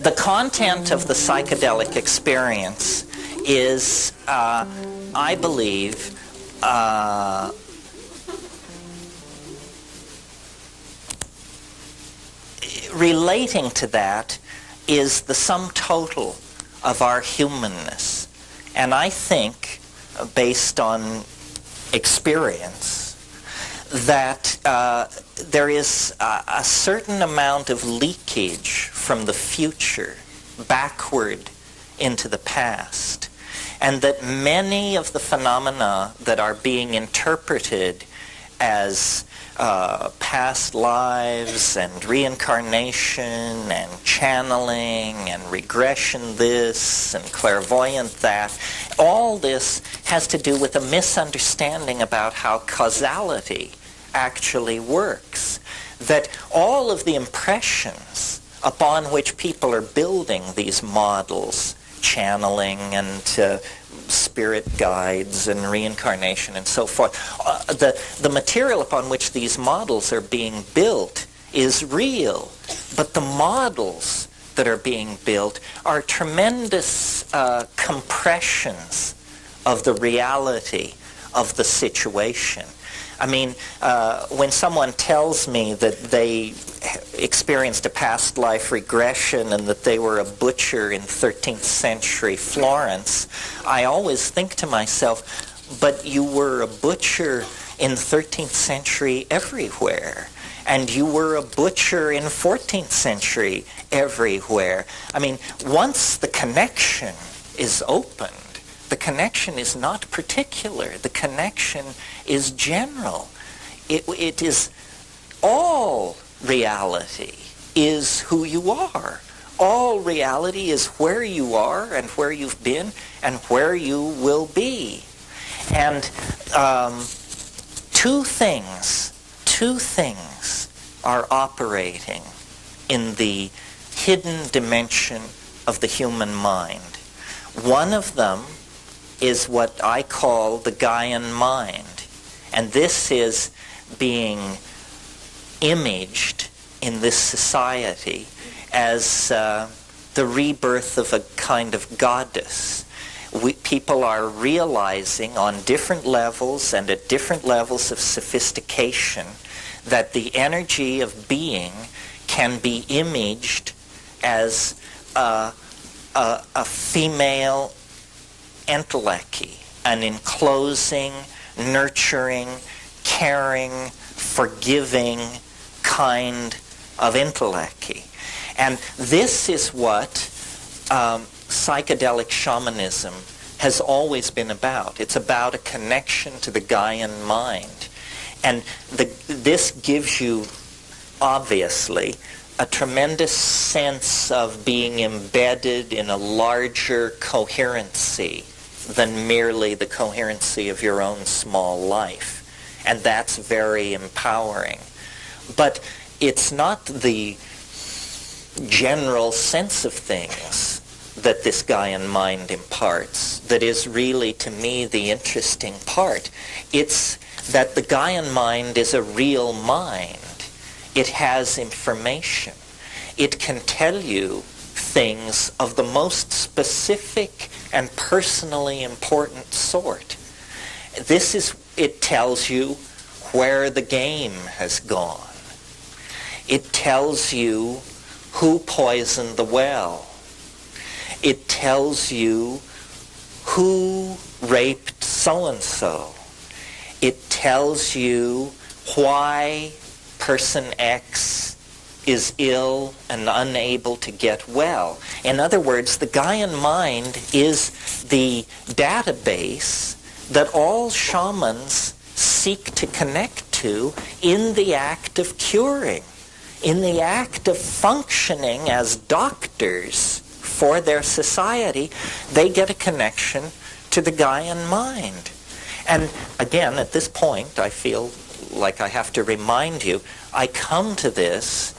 The content of the psychedelic experience is, I believe, relating to that is the sum total of our humanness. And I think, based on experience, that there is a certain amount of leakage from the future backward into the past, and that many of the phenomena that are being interpreted as past lives and reincarnation and channeling and regression this and clairvoyant that, all this has to do with a misunderstanding about how causality actually works. That all of the impressions upon which people are building these models, channeling and spirit guides and reincarnation and so forth, the material upon which these models are being built is real, but the models that are being built are tremendous compressions of the reality of the situation. I mean, when someone tells me that they experienced a past life regression and that they were a butcher in 13th century Florence, I always think to myself, but you were a butcher in 13th century everywhere, and you were a butcher in 14th century everywhere. I mean, once the connection is opened, the connection is not particular. The connection is general. It is all reality is who you are. All reality is where you are and where you've been and where you will be. And two things are operating in the hidden dimension of the human mind. One of them is what I call the Gaian mind. And this is being imaged in this society as the rebirth of a kind of goddess. People are realizing on different levels and at different levels of sophistication that the energy of being can be imaged as a female entelechy, an enclosing, nurturing, caring, forgiving kind of entelechy. And this is what psychedelic shamanism has always been about. It's about a connection to the Gaian mind. And this gives you, obviously, a tremendous sense of being embedded in a larger coherency than merely the coherency of your own small life. And that's very empowering. But it's not the general sense of things that this Gaian mind imparts that is really, to me, the interesting part. It's that the Gaian mind is a real mind. It has information. It can tell you things of the most specific and personally important sort. It tells you where the game has gone. It tells you who poisoned the well. It tells you who raped so-and-so. It tells you why person X is ill and unable to get well. In other words, the Gaian mind is the database that all shamans seek to connect to in the act of curing, in the act of functioning as doctors for their society. They get a connection to the Gaian mind. And again, at this point, I feel like I have to remind you, I come to this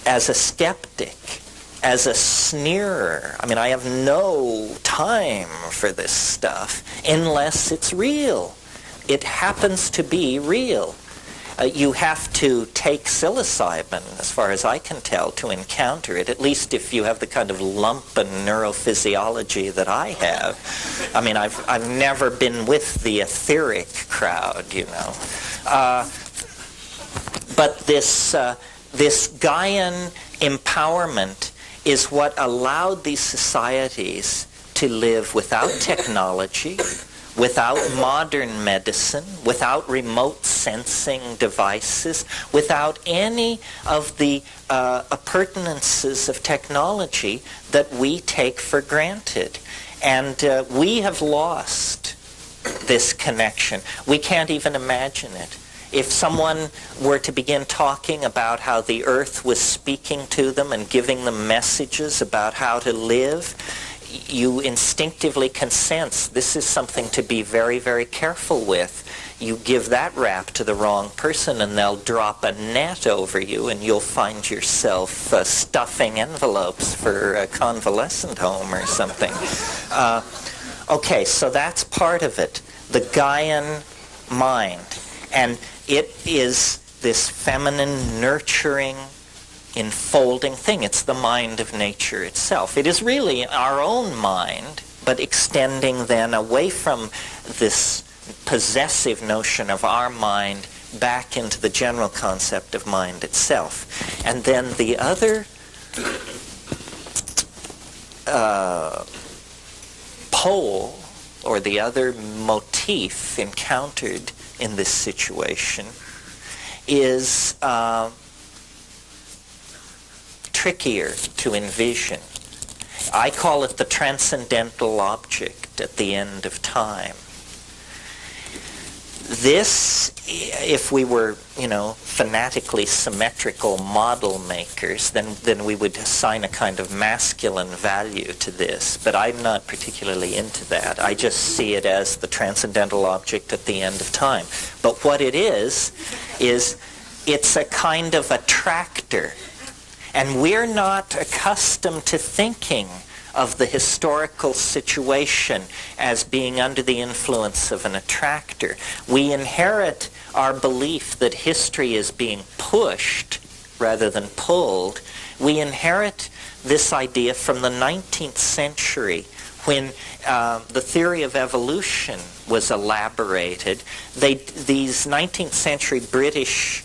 as a skeptic, as a sneerer. I mean, I have no time for this stuff unless it's real. It happens to be real. You have to take psilocybin, as far as I can tell, to encounter it, at least if you have the kind of lump and neurophysiology that I have. I mean, I've never been with the etheric crowd, you know. But this Gaian empowerment is what allowed these societies to live without technology, without modern medicine, without remote sensing devices, without any of the appurtenances of technology that we take for granted. And we have lost this connection. We can't even imagine it. If someone were to begin talking about how the earth was speaking to them and giving them messages about how to live, you instinctively can sense this is something to be very, very careful with. You give that rap to the wrong person and they'll drop a net over you and you'll find yourself stuffing envelopes for a convalescent home or something. Okay, so that's part of it, the Gaian mind. And it is this feminine, nurturing, enfolding thing. It's the mind of nature itself. It is really our own mind, but extending then away from this possessive notion of our mind back into the general concept of mind itself. And then the other pole, or the other motif encountered in this situation is trickier to envision. I call it the transcendental object at the end of time. This, if we were, you know, fanatically symmetrical model makers, then we would assign a kind of masculine value to this. But I'm not particularly into that. I just see it as the transcendental object at the end of time. But what it is it's a kind of attractor. And we're not accustomed to thinking of the historical situation as being under the influence of an attractor. We inherit our belief that history is being pushed rather than pulled. We inherit this idea from the 19th century when the theory of evolution was elaborated. These 19th century British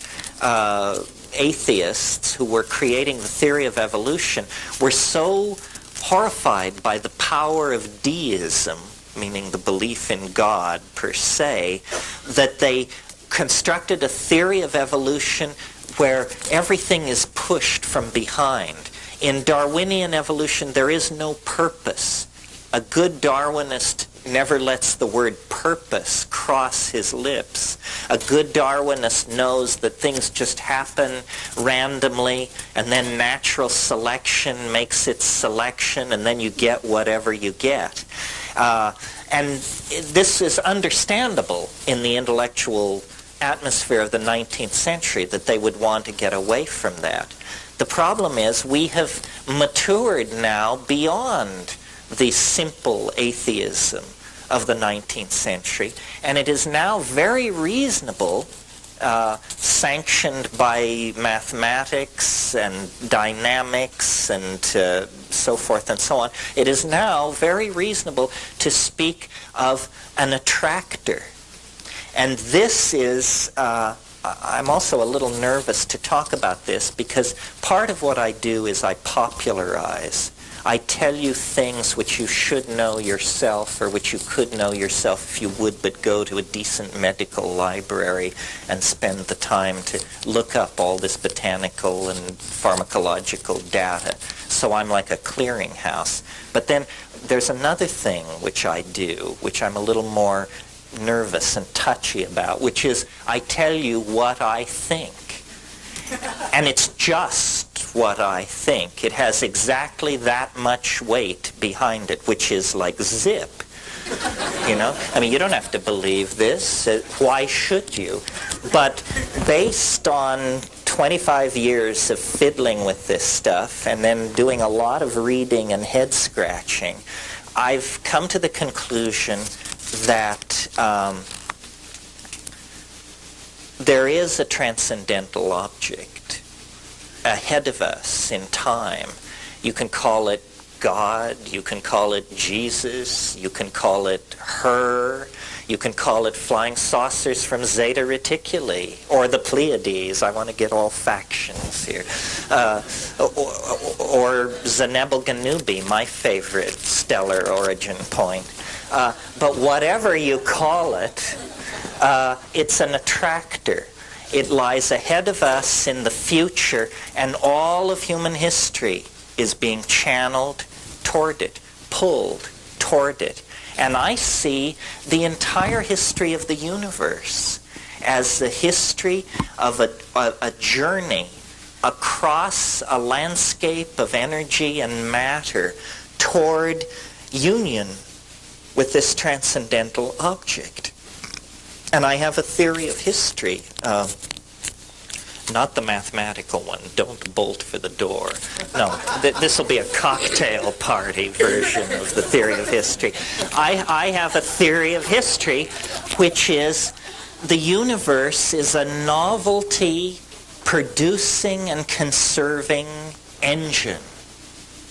atheists who were creating the theory of evolution were so horrified by the power of deism, meaning the belief in God per se, that they constructed a theory of evolution where everything is pushed from behind. In Darwinian evolution, there is no purpose. A good Darwinist never lets the word purpose cross his lips. A good Darwinist knows that things just happen randomly, and then natural selection makes its selection, and then you get whatever you get. And this is understandable in the intellectual atmosphere of the 19th century, that they would want to get away from that. The problem is we have matured now beyond the simple atheism of the 19th century, and it is now very reasonable, sanctioned by mathematics and dynamics and so forth and so on. It is now very reasonable to speak of an attractor. And this is, I'm also a little nervous to talk about this because part of what I do is I popularize. I tell you things which you should know yourself, or which you could know yourself if you would but go to a decent medical library and spend the time to look up all this botanical and pharmacological data. So I'm like a clearinghouse. But then there's another thing which I do, which I'm a little more nervous and touchy about, which is I tell you what I think. And it's just what I think. It has exactly that much weight behind it, which is like zip. You know? I mean, you don't have to believe this. Why should you? But based on 25 years of fiddling with this stuff and then doing a lot of reading and head scratching, I've come to the conclusion that there is a transcendental object ahead of us in time. You can call it God, you can call it Jesus, you can call it her, you can call it flying saucers from Zeta Reticuli, or the Pleiades. I want to get all factions here. Or Zenebel Ganubi, my favorite stellar origin point. But whatever you call it, it's an attractor. It lies ahead of us in the future, and all of human history is being channeled toward it, pulled toward it. And I see the entire history of the universe as the history of a journey across a landscape of energy and matter toward union with this transcendental object. And I have a theory of history, not the mathematical one. Don't bolt for the door. No, this will be a cocktail party version of the theory of history. I have a theory of history, which is the universe is a novelty producing and conserving engine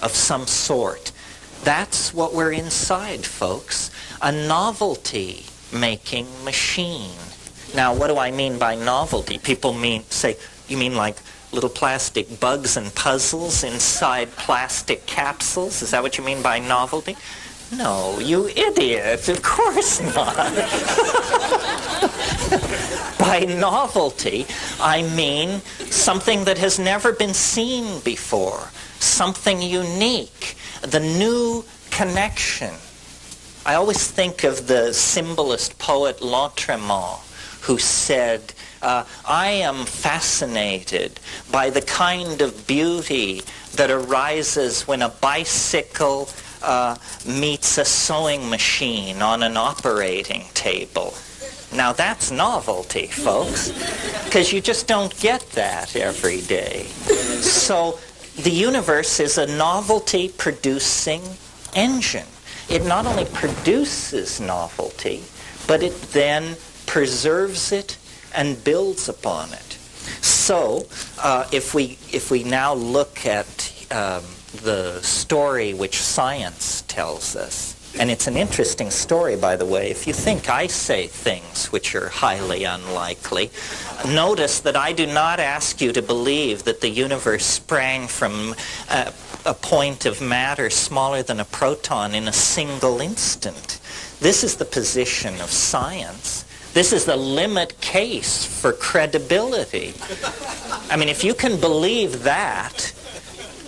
of some sort. That's what we're inside, folks. A novelty making machine. Now, what do I mean by novelty? People say, you mean like little plastic bugs and puzzles inside plastic capsules? Is that what you mean by novelty? No, you idiot. Of course not. By novelty, I mean something that has never been seen before, something unique, the new connection. I always think of the symbolist poet Lautréamont, who said, I am fascinated by the kind of beauty that arises when a bicycle meets a sewing machine on an operating table. Now that's novelty, folks, because you just don't get that every day. So the universe is a novelty-producing engine. It not only produces novelty, but it then preserves it and builds upon it. So if we now look at the story which science tells us, and it's an interesting story, by the way. If you think I say things which are highly unlikely, notice that I do not ask you to believe that the universe sprang from a point of matter smaller than a proton in a single instant. This is the position of science. This is the limit case for credibility. I mean, if you can believe that,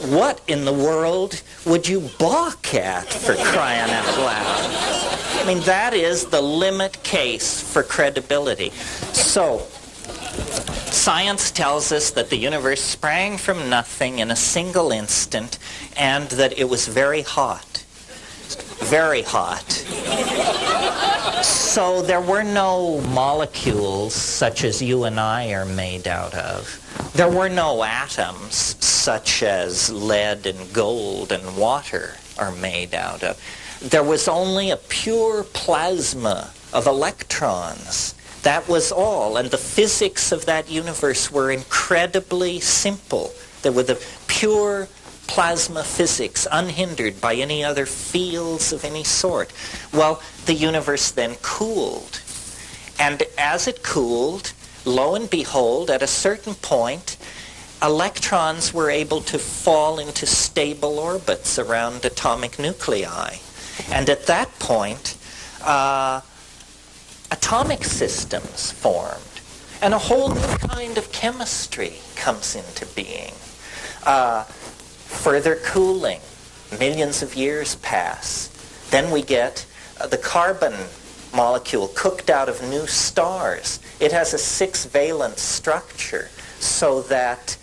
what in the world would you balk at, for crying out loud? I mean, that is the limit case for credibility. So, science tells us that the universe sprang from nothing in a single instant, and that it was very hot. Very hot. So there were no molecules such as you and I are made out of. There were no atoms such as lead and gold and water are made out of. There was only a pure plasma of electrons. That was all. And the physics of that universe were incredibly simple. They were the pure plasma physics, unhindered by any other fields of any sort. Well, the universe then cooled. And as it cooled, lo and behold, at a certain point, electrons were able to fall into stable orbits around atomic nuclei. And at that point, atomic systems formed. And a whole new kind of chemistry comes into being. Further cooling, millions of years pass. Then we get the carbon molecule cooked out of new stars. It has a 6-valent structure so that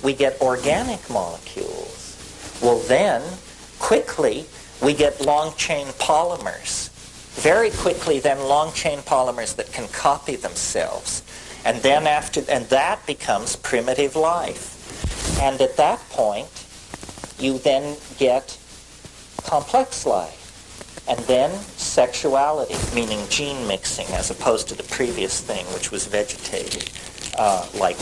we get organic molecules. Well then, quickly, we get long-chain polymers. Very quickly then, long-chain polymers that can copy themselves. And then that becomes primitive life. And at that point, you then get complex life. And then sexuality, meaning gene mixing, as opposed to the previous thing, which was vegetative, like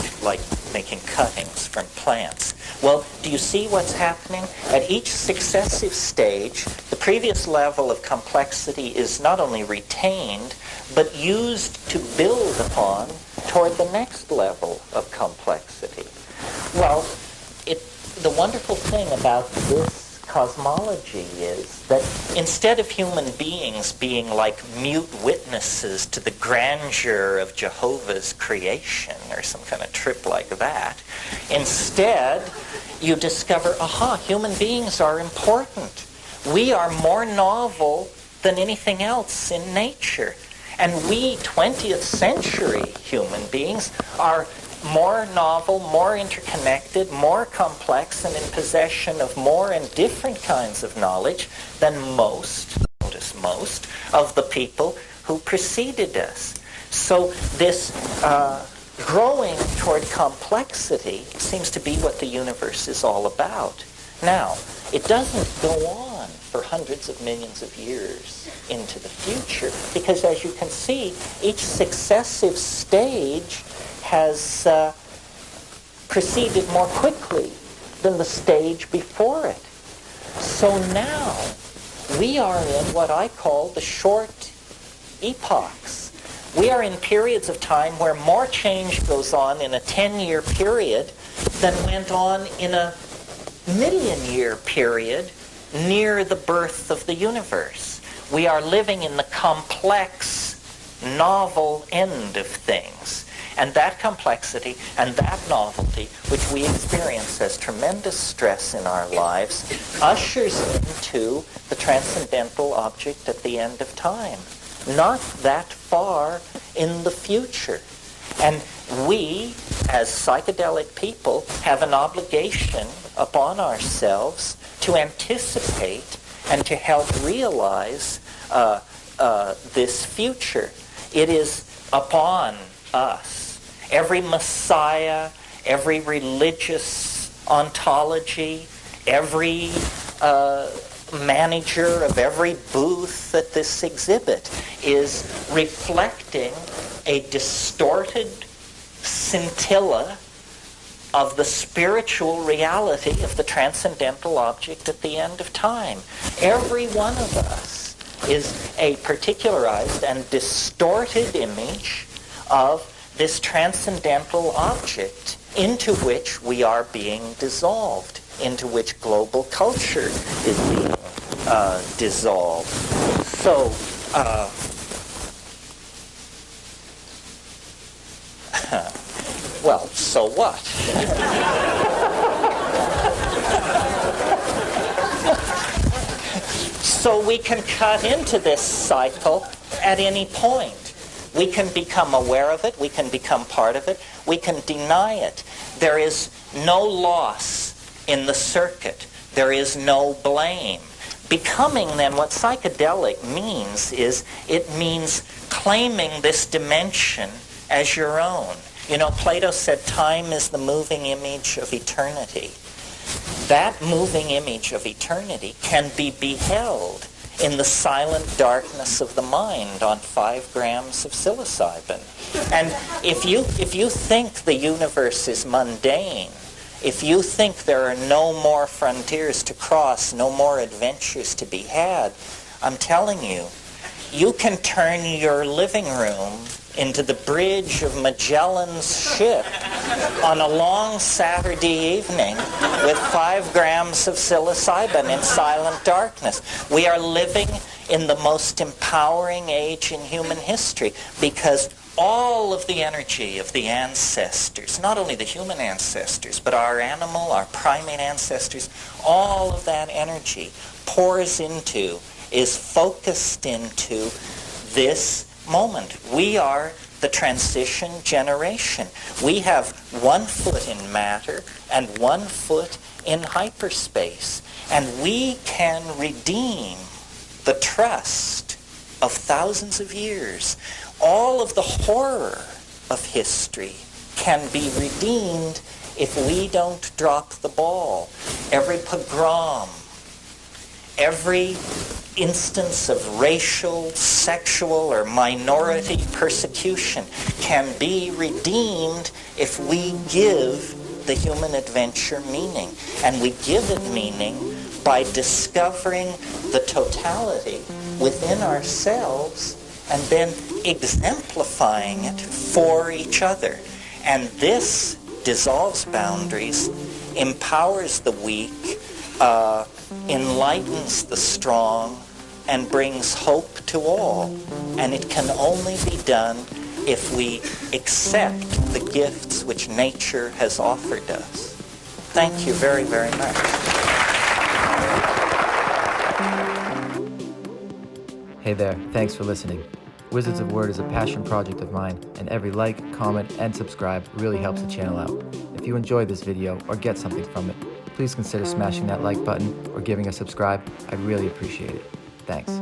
making cuttings from plants. Well, do you see what's happening? At each successive stage, the previous level of complexity is not only retained, but used to build upon toward the next level of complexity. Well, the wonderful thing about this cosmology is that instead of human beings being like mute witnesses to the grandeur of Jehovah's creation or some kind of trip like that, instead you discover, human beings are important. We are more novel than anything else in nature. And we 20th century human beings are more novel, more interconnected, more complex, and in possession of more and different kinds of knowledge than most of the people who preceded us. So this growing toward complexity seems to be what the universe is all about. Now, it doesn't go on for hundreds of millions of years into the future, because as you can see, each successive stage has proceeded more quickly than the stage before it. So now we are in what I call the short epochs. We are in periods of time where more change goes on in a 10-year period than went on in a million-year period near the birth of the universe. We are living in the complex, novel end of things. And that complexity and that novelty, which we experience as tremendous stress in our lives, ushers into the transcendental object at the end of time, not that far in the future. And we, as psychedelic people, have an obligation upon ourselves to anticipate and to help realize this future. It is upon us. Every messiah, every religious ontology, every manager of every booth at this exhibit is reflecting a distorted scintilla of the spiritual reality of the transcendental object at the end of time. Every one of us is a particularized and distorted image of this transcendental object into which we are being dissolved, into which global culture is being dissolved. So, well, so what? So we can cut into this cycle at any point. We can become aware of it. We can become part of it. We can deny it. There is no loss in the circuit. There is no blame. Becoming, then, what psychedelic means is it means claiming this dimension as your own. You know, Plato said time is the moving image of eternity. That moving image of eternity can be beheld in the silent darkness of the mind on 5 grams of psilocybin. And if you think the universe is mundane, if you think there are no more frontiers to cross, no more adventures to be had, I'm telling you, you can turn your living room into the bridge of Magellan's ship on a long Saturday evening with 5 grams of psilocybin in silent darkness. We are living in the most empowering age in human history because all of the energy of the ancestors, not only the human ancestors, but our animal, our primate ancestors, all of that energy pours into, is focused into this moment. We are the transition generation. We have 1 foot in matter and 1 foot in hyperspace. And we can redeem the trust of thousands of years. All of the horror of history can be redeemed if we don't drop the ball. Every pogrom, every instance of racial, sexual, or minority persecution can be redeemed if we give the human adventure meaning. And we give it meaning by discovering the totality within ourselves and then exemplifying it for each other. And this dissolves boundaries, empowers the weak, enlightens the strong, and brings hope to all. And it can only be done if we accept the gifts which nature has offered us. Thank you very, very much. Hey there, thanks for listening. Wizards of Word is a passion project of mine, and every like, comment, and subscribe really helps the channel out. If you enjoyed this video or get something from it, please consider smashing that like button or giving a subscribe. I'd really appreciate it. Thanks.